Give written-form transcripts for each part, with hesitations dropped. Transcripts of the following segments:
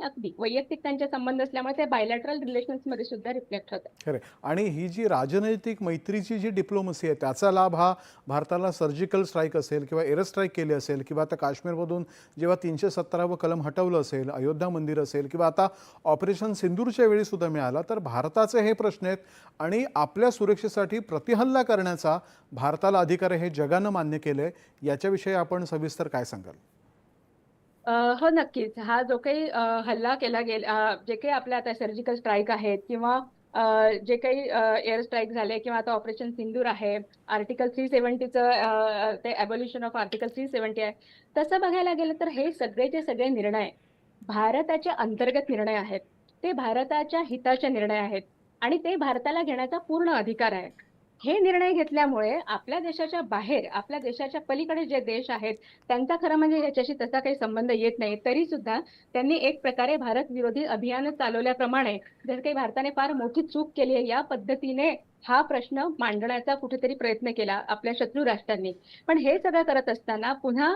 अगदी वैयक्तिक त्यांचे संबंध असल्यामुळे ते बायलॅटरल रिलेशन्समध्ये सुद्धा रिफ्लेक्ट होतं. खरं आणि ही जी राजनैतिक मैत्रीची जी डिप्लोमसी आहे त्याचा लाभ हा भारताला सर्जिकल स्ट्राईक असेल किंवा एअर स्ट्राईक केली असेल किंवा आता काश्मीरमधून जेव्हा 317वं कलम हटवलं असेल, अयोध्या मंदिर असेल किंवा आता ऑपरेशन सिंदूरच्या वेळी सुद्धा मिळाला, तर भारताचे हे प्रश्न आहेत आणि आपल्या सुरक्षेसाठी प्रतिहल्ला करण्याचा भारताला अधिकार आहे हे जगानं मान्य केलंय. याच्याविषयी आपण सविस्तर काय सांगाल? हो, नक्कीच. हा जो काही हल्ला केला गेला, जे काही आपल्या आता सर्जिकल स्ट्राईक आहेत किंवा जे काही एअर स्ट्राईक झाले किंवा आता ऑपरेशन सिंदूर आहे, आर्टिकल 370चं ते अबॉलिशन ऑफ आर्टिकल 370 आहे. तसं बघायला गेलं तर हे सगळेचे सगळे निर्णय भारताचे अंतर्गत निर्णय आहेत. ते भारताच्या हिताचे निर्णय आहेत आणि ते भारताला घेण्याचा पूर्ण अधिकार आहे. हे निर्णय घेतल्यामुळे आपल्या देशाच्या बाहेर, आपल्या देशाच्या पलीकडे जे देश आहेत, त्यांचा खरं म्हणजे याच्याशी तसा काही संबंध येत नाही. तरी सुद्धा त्यांनी एक प्रकारे भारत विरोधी अभियान चालवल्याप्रमाणे जर काही भारताने फार मोठी चूक केली आहे, या पद्धतीने हा प्रश्न मांडण्याचा कुठेतरी प्रयत्न केला आपल्या शत्रू राष्ट्रांनी. पण हे सगळं करत असताना पुन्हा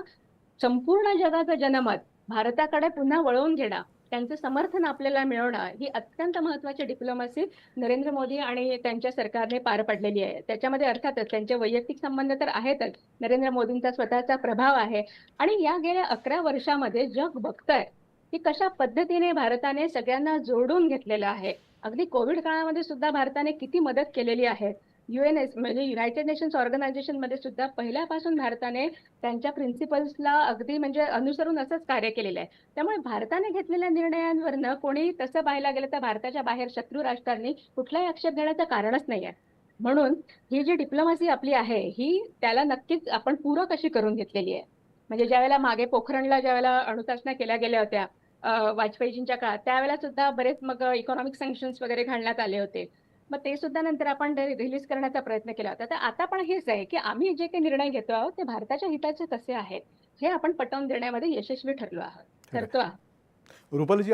संपूर्ण जगाचं जनमत भारताकडे पुन्हा वळवून घेणं, त्यांचं समर्थन आपल्याला मिळवणं, ही अत्यंत महत्त्वाची डिप्लोमसी नरेंद्र मोदी आणि त्यांच्या सरकारने पार पाडलेली आहे. त्याच्यामध्ये अर्थातच त्यांचे वैयक्तिक संबंध तर आहेतच. नरेंद्र मोदींचा स्वतःचा प्रभाव आहे आणि या गेल्या 11 वर्षामध्ये जग बघतंय की कशा पद्धतीने भारताने सगळ्यांना जोडून घेतलेलं आहे. अगदी कोविड काळामध्ये सुद्धा भारताने किती मदत केलेली आहे. UNS म्हणजे युनायटेड नेशन्स ऑर्गनायझेशनमध्ये सुद्धा पहिल्यापासून भारताने त्यांच्या प्रिन्सिपल्सला अगदी म्हणजे अनुसरून असंच कार्य केलेलं आहे. त्यामुळे भारताने घेतलेल्या निर्णयांवरनं कोणी तसं पाहायला गेलं तर भारताच्या बाहेर शत्रू राष्ट्रांनी कुठलाही आक्षेप घेण्याचं कारणच नाही आहे. म्हणून ही जी डिप्लोमसी आपली आहे, ही त्याला नक्कीच आपण पूरक अशी करून घेतलेली आहे. म्हणजे ज्यावेळेला मागे पोखरणला ज्यावेळेला अणुचाचण्या केल्या गेल्या होत्या वाजपेयीजींच्या काळात, त्यावेळेला सुद्धा बरेच मग इकॉनॉमिक सँक्शन्स वगैरे घालण्यात आले होते. मग ते सुद्धा नंतर आपण रिलीज करण्याचा प्रयत्न केला होता. तर आता पण हेच आहे, की आम्ही जे काही निर्णय घेतो आहोत, ते भारताच्या हिताचे कसे आहेत, हे आपण पटवून देण्यामध्ये यशस्वी ठरलो आहोत, खरं ठरतो आहोत. रुपालीजी